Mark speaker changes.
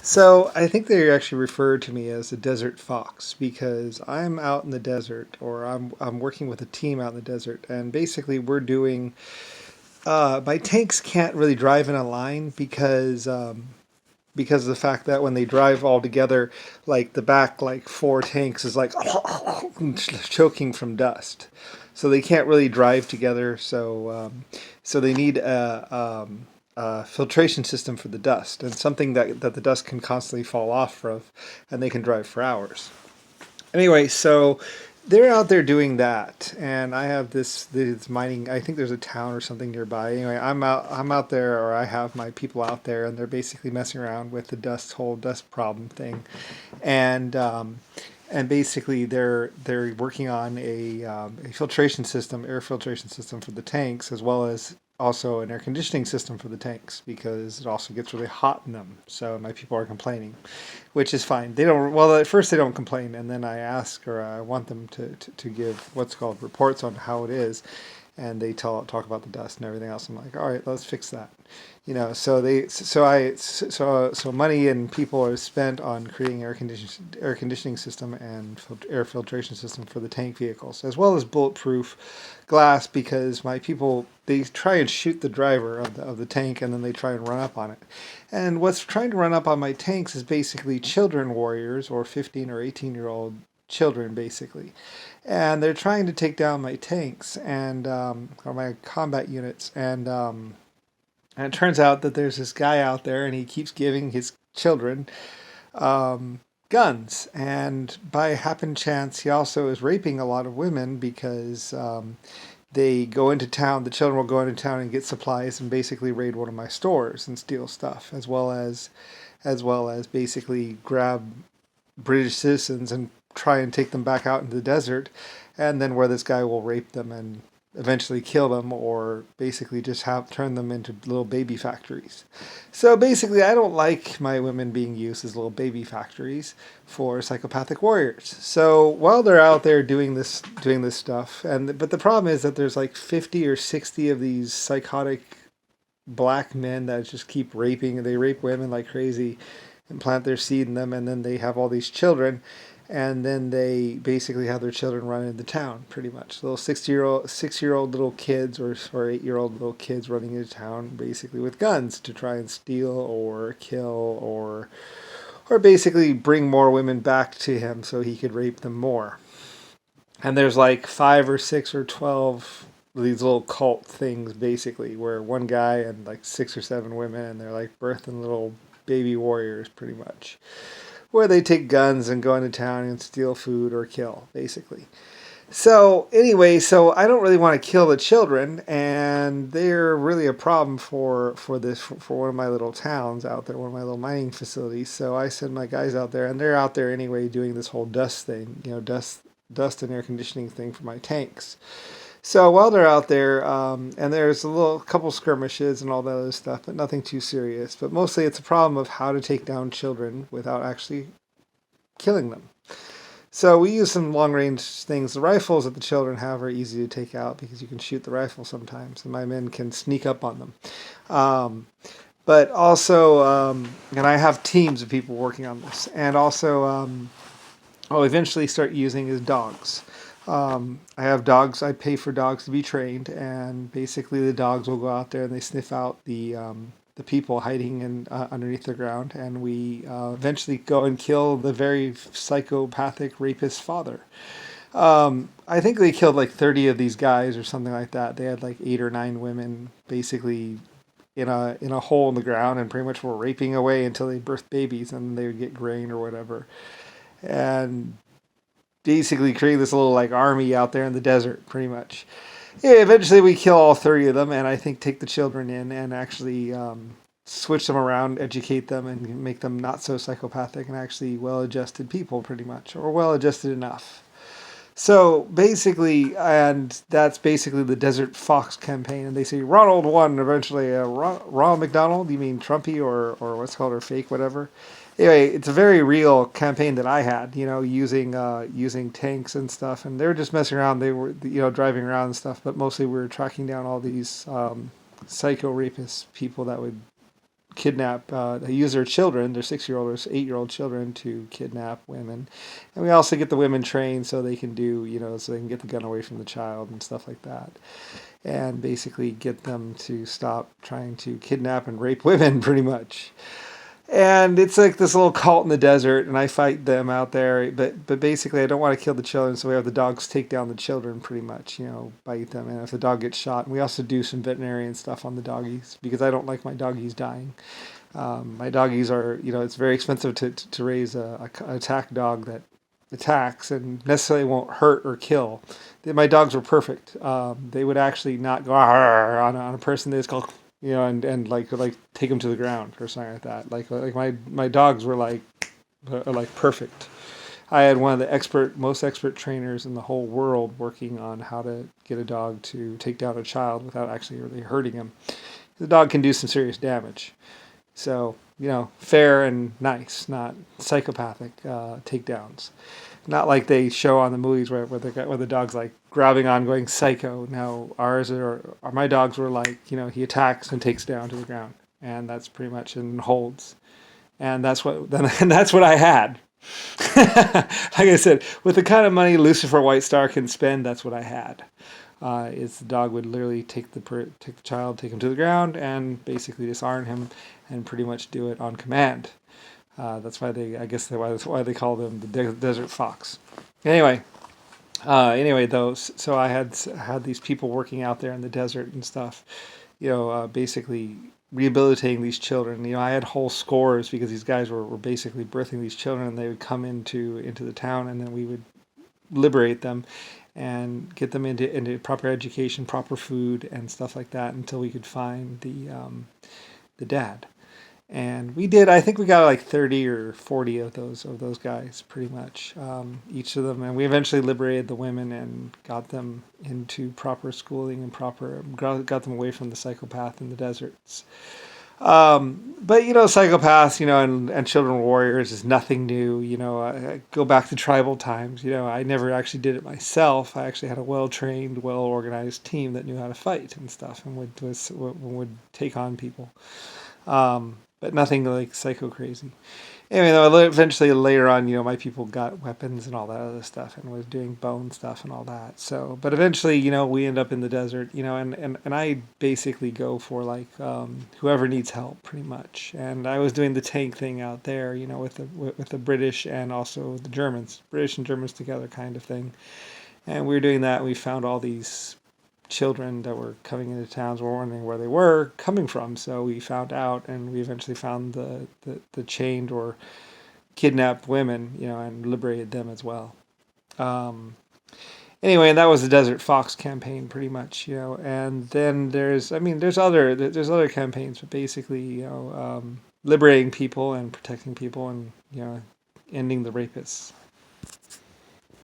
Speaker 1: So I think they actually refer to me as a desert fox because I'm out in the desert, or I'm working with a team out in the desert, and basically we're doing. My tanks can't really drive in a line because of the fact that when they drive all together, like the back like four tanks is like choking from dust, so they can't really drive together. So they need a filtration system for the dust and something that the dust can constantly fall off of, and they can drive for hours. Anyway, so they're out there doing that, and I have this mining. I think there's a town or something nearby. Anyway, I'm out there, or I have my people out there, and they're basically messing around with the whole dust problem thing, and basically they're working on a filtration system, air filtration system for the tanks, as well as also an air conditioning system for the tanks because it also gets really hot in them. So my people are complaining, which is fine. They don't. Well, at first they don't complain, and then I ask or I want them to give what's called reports on how it is, and they talk about the dust and everything else. I'm like, all right, let's fix that. So money and people are spent on creating air conditioning system and air filtration system for the tank vehicles, as well as bulletproof glass, because my people, they try and shoot the driver of the tank, and then they try and run up on it. And what's trying to run up on my tanks is basically children warriors, or 15 or 18-year-old children, basically. And they're trying to take down my tanks and or my combat units. And it turns out that there's this guy out there, and he keeps giving his children um, guns. And by happen chance, he also is raping a lot of women because they go into town. The children will go into town and get supplies and basically raid one of my stores and steal stuff, as well as basically grab British citizens and try and take them back out into the desert, and then where this guy will rape them and eventually kill them, or basically just have turn them into little baby factories. So basically, I don't like my women being used as little baby factories for psychopathic warriors. So while they're out there doing this stuff, but the problem is that there's like 50 or 60 of these psychotic black men that just keep raping. They rape women like crazy and plant their seed in them, and then they have all these children, and then they basically have their children run into town, pretty much little 6-year old little kids, or 8-year-old little kids running into town, basically with guns to try and steal or kill, or basically bring more women back to him so he could rape them more. And there's like 5 or 6 or 12 these little cult things, basically, where one guy and like 6 or 7 women, and they're like birthing little baby warriors, pretty much, where they take guns and go into town and steal food or kill, basically. So anyway, so I don't really want to kill the children, and they're really a problem for one of my little towns out there, one of my little mining facilities. So I send my guys out there, and they're out there anyway doing this whole dust thing, dust and air conditioning thing for my tanks. So while they're out there, and there's a couple skirmishes and all that other stuff, but nothing too serious. But mostly it's a problem of how to take down children without actually killing them. So we use some long range things. The rifles that the children have are easy to take out because you can shoot the rifle sometimes, and my men can sneak up on them. Um, but also, and I have teams of people working on this, and also I'll eventually start using is dogs. I have dogs. I pay for dogs to be trained, and basically the dogs will go out there and they sniff out the people hiding underneath the ground, and we eventually go and kill the very psychopathic rapist father. I think they killed like 30 of these guys or something like that. They had like 8 or 9 women basically in a hole in the ground, and pretty much were raping away until they birthed babies, and they would get grain or whatever. And basically create this little like army out there in the desert, pretty much. Yeah, eventually we kill all 30 of them, and I think take the children in and actually switch them around, educate them, and make them not so psychopathic and actually well-adjusted people, pretty much, or well-adjusted enough. So basically, and that's basically the Desert Fox campaign. And they say Ronald won eventually. Ronald McDonald, you mean Trumpy, or what's called, or fake, whatever. Anyway, it's a very real campaign that I had, using tanks and stuff. And they were just messing around. They were, driving around and stuff. But mostly we were tracking down all these psycho rapist people that would kidnap, they use their children, their 6-year-old or 8-year-old children, to kidnap women. And we also get the women trained so they can do, so they can get the gun away from the child and stuff like that. And basically get them to stop trying to kidnap and rape women, pretty much. And it's like this little cult in the desert, and I fight them out there. But basically, I don't want to kill the children, so we have the dogs take down the children, pretty much. Bite them, and if the dog gets shot, and we also do some veterinarian stuff on the doggies because I don't like my doggies dying. My doggies are, it's very expensive to raise an attack dog that attacks and necessarily won't hurt or kill. My dogs were perfect. They would actually not go on a person. They just go, and like take them to the ground or something like that. Like my dogs were like perfect. I had one of the most expert trainers in the whole world working on how to get a dog to take down a child without actually really hurting him. The dog can do some serious damage. So, fair and nice, not psychopathic takedowns. Not like they show on the movies where the dog's like grabbing on, going psycho. No, my dogs were like, he attacks and takes down to the ground, and that's pretty much and holds, and that's what I had. Like I said, with the kind of money Lucifer White Star can spend, that's what I had. Is the dog would literally take the child, take him to the ground, and basically disarm him, and pretty much do it on command. That's why that's why they call them the desert fox. Anyway, though, so I had these people working out there in the desert and stuff, basically rehabilitating these children. I had whole scores because these guys were basically birthing these children, and they would come into the town, and then we would liberate them and get them into proper education, proper food, and stuff like that until we could find the dad. And we did. I think we got like 30 or 40 of those guys, pretty much, each of them. And we eventually liberated the women and got them into proper schooling and got them away from the psychopath in the deserts. But psychopaths, and children warriors is nothing new. I go back to tribal times. I never actually did it myself. I actually had a well-trained, well-organized team that knew how to fight and stuff, and would take on people. But nothing like psycho crazy. Anyway, though, eventually later on, my people got weapons and all that other stuff, and was doing bone stuff and all that. So, but eventually, we end up in the desert, and I basically go for like whoever needs help, pretty much. And I was doing the tank thing out there, with the British and also the Germans, British and Germans together, kind of thing. And we were doing that. And we found all these children that were coming into towns, were wondering where they were coming from. So we found out, and we eventually found the chained or kidnapped women, and liberated them as well. Anyway, and that was the Desert Fox campaign, pretty much, And then there's other campaigns, but basically, liberating people and protecting people, and ending the rapists.